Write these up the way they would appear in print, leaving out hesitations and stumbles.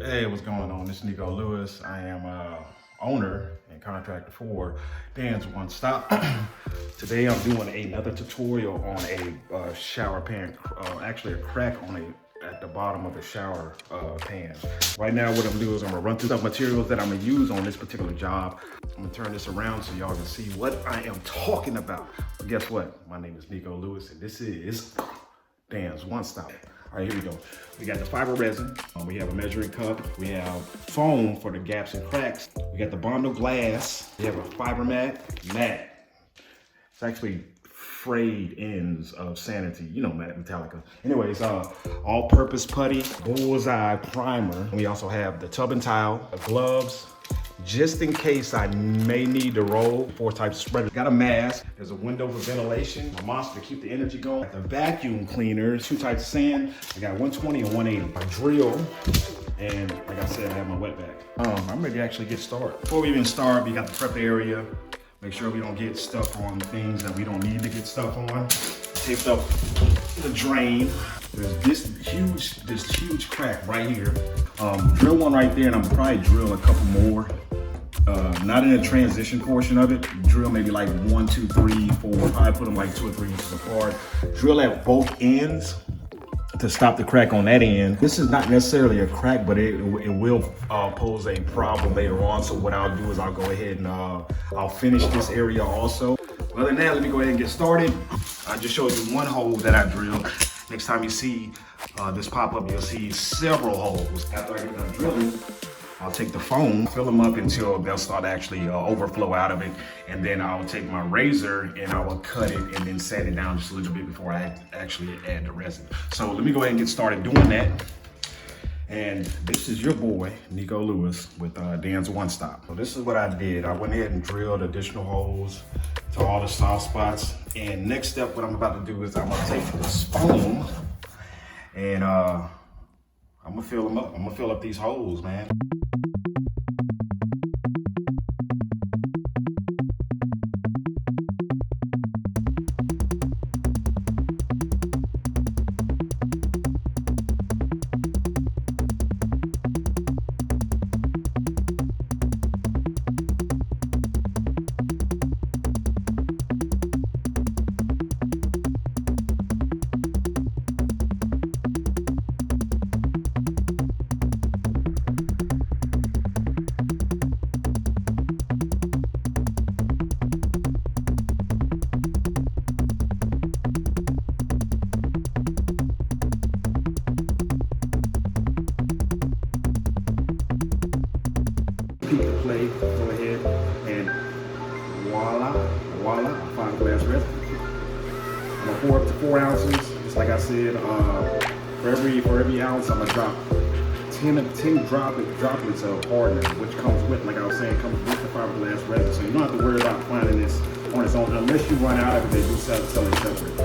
Hey, what's going on? This is Nico Lewis. I am owner and contractor for Dan's One Stop. Today I'm doing another tutorial on a shower pan, actually a crack on at the bottom of a shower pan. Right now what I'm gonna do is I'm gonna run through the materials that I'm gonna use on this particular job. I'm gonna turn this around so y'all can see what I am talking about. But guess what? My name is Nico Lewis and this is Dan's One Stop. All right, here we go. We got the fiber resin. We have a measuring cup. We have foam for the gaps and cracks. We got the Bondo glass. We have a fiber mat. It's actually frayed ends of Sanity, you know, Matte Metallica. Anyways, all-purpose putty, bullseye primer. We also have the tub and towel, the gloves, just in case I may need to roll. 4 types of spreaders. Got a mask. There's a window for ventilation. A monster to keep the energy going. Got the vacuum cleaner. 2 types of sand. I got 120 and 180. A drill. And like I said, I have my wet vac. I'm ready to actually get started. Before we even start, we got the prep area. Make sure we don't get stuff on things that we don't need to get stuff on. Taped up the drain. There's this huge crack right here. Drill one right there, and I'm probably drill a couple more. Not in the transition portion of it. Drill maybe like 1, 2, 3, 4. Probably put them like 2 or 3 inches apart. Drill at both ends to stop the crack on that end. This is not necessarily a crack, but it will pose a problem later on. So what I'll do is I'll go ahead and I'll finish this area also. Other than that, let me go ahead and get started. I just showed you one hole that I drilled. Next time you see this pop up, you'll see several holes. After I get done drilling, I'll take the foam, fill them up until they'll start actually overflow out of it. And then I'll take my razor and I will cut it and then sand it down just a little bit before I actually add the resin. So let me go ahead and get started doing that. And this is your boy, Nico Lewis with Dan's One Stop. So this is what I did. I went ahead and drilled additional holes to all the soft spots. And next step, what I'm about to do is I'm gonna take this foam and I'm gonna fill them up. I'm gonna fill up these holes, man. The plate, go ahead and voila, fiberglass resin. I'm gonna pour up to 4 ounces, just like I said. For every ounce, I'm gonna drop 10 droplets of hardener, which comes with, like I was saying, comes with the fiberglass resin. So you don't have to worry about finding this on its own unless you run out of it. They do sell it separate.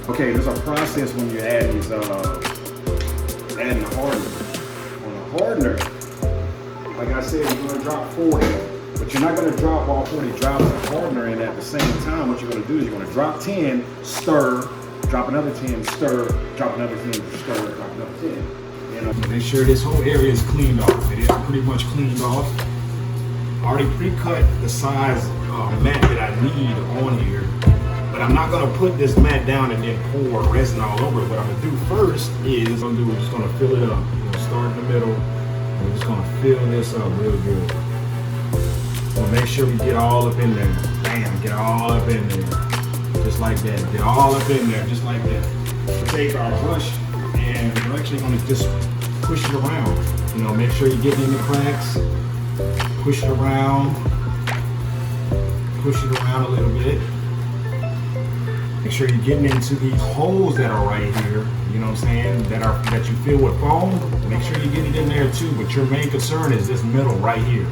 Okay, there's a process when you add these, adding the hardener. On the hardener, like I said, you're gonna drop 40, but you're not gonna drop all 40 drops of hardener in at the same time. What you're gonna do is you're gonna drop 10, stir, drop another 10, stir, drop another 10, stir, drop another 10. And make sure this whole area is cleaned off. It is pretty much cleaned off. I already pre-cut the size mat that I need on here, but I'm not gonna put this mat down and then pour resin all over it. What I'm gonna do first is we're just gonna fill it up. We're gonna start in the middle. We're just gonna fill this up real good. So make sure we get all up in there. Bam, get all up in there. Just like that. Get all up in there, just like that. We'll take our brush and we're actually gonna just push it around. You know, make sure you're getting in the cracks. Push it around. Push it around a little bit. Make sure you're getting into these holes that are right here, you know what I'm saying, that you fill with foam. Make sure you get it in there too, but your main concern is this middle right here.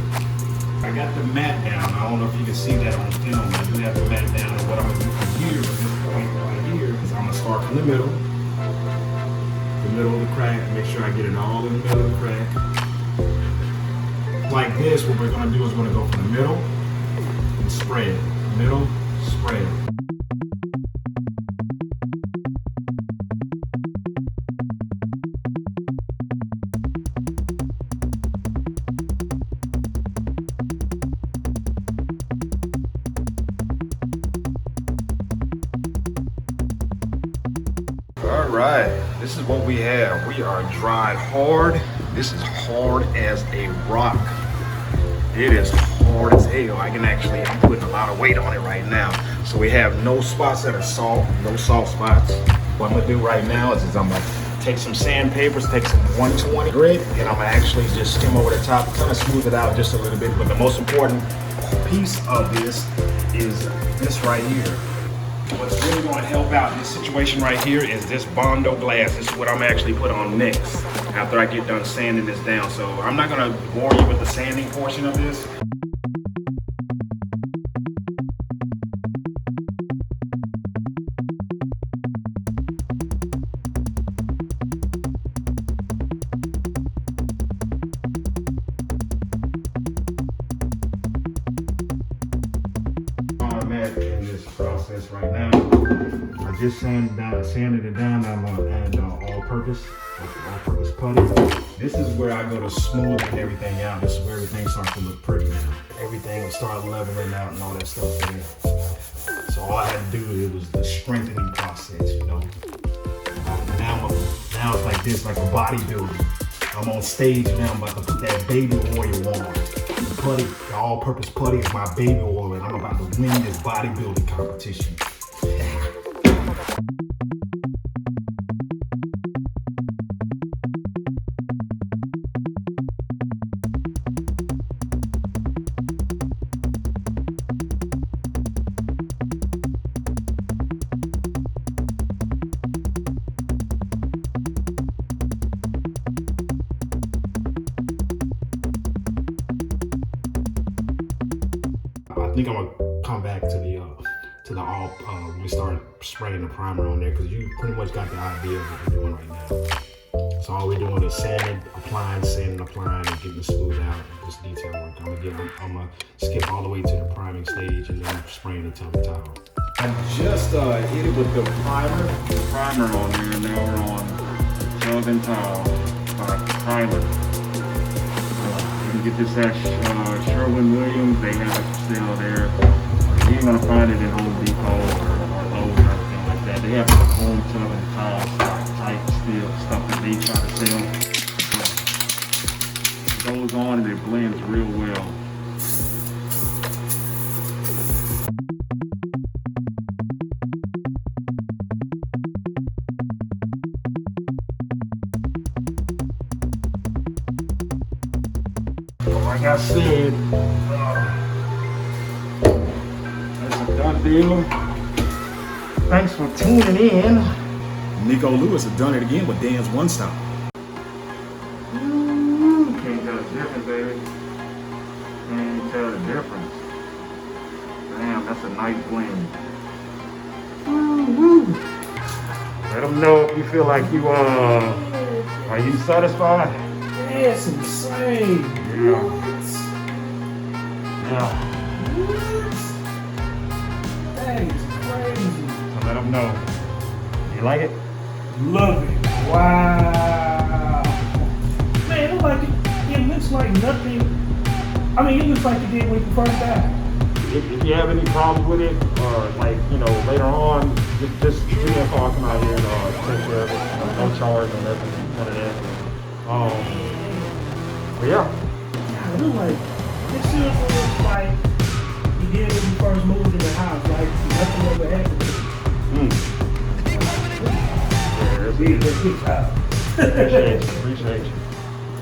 I got the mat down. I don't know if you can see that on film. I do have the mat down, and what I'm gonna do from here, from this point right here, is I'm gonna start from the middle of the crack. Make sure I get it all in the middle of the crack. Like this, what we're gonna do is we're gonna go from the middle and spread, middle, spread. This is what we have. We are dried hard. This is hard as a rock. It is hard as hell. I'm putting a lot of weight on it right now. So we have no spots that are soft, no soft spots. What I'm gonna do right now is I'm gonna take some sandpapers, take some 120 grit, and I'm gonna actually just skim over the top, kind of smooth it out just a little bit. But the most important piece of this is this right here. What's really going to help out in this situation right here is this Bondo glass. This is what I'm actually put on next after I get done sanding this down. So I'm not going to bore you with the sanding portion of this. In this process right now, I just sanded it down. I'm gonna add all-purpose putty. This is where I go to smoothing everything out. This is where everything starts to look pretty now. Everything will start leveling out and all that stuff there. So all I had to do was the strengthening process, you know. Now it's like this, like a bodybuilder. I'm on stage now. I'm about to put that baby oil on. The putty, the all-purpose putty is my baby oil, and I'm about to win this bodybuilding competition. I think I'm gonna come back to the all when we start spraying the primer on there, because you pretty much got the idea of what we're doing right now. So all we're doing is sanding, applying, and getting it smoothed out. Just detail work. I'm gonna skip all the way to the priming stage and then spraying the top towel. I just hit it with the primer on there. Now we're on tub and towel primer. You can get this at Sherwin-Williams. They have it for sale there. You ain't gonna find it in Home Depot or Lowe's or anything like that. They have the home tub and tile stock type steel stuff that they try to sell. It goes on and it blends real well. Like I said, that's a done deal. Thanks for tuning in. Nico Lewis has done it again with Dan's One Stop. Can't tell the difference, baby. Can't tell the difference. Damn, that's a nice blend. Let them know if you feel like are you satisfied? That's insane. Yeah. Yeah. That is crazy. So let them know. You like it? Love it. Wow. Man, it looks like nothing. I mean, it looks like it did when you first died. If you have any problems with it, or later on, just give me a call, come out here and take care of it. No charge or nothing, none of that. But yeah. It looks like, it still looks like you did when you first moved in the house, like nothing ever happened to you. Yeah, that's it. Good job. Appreciate you.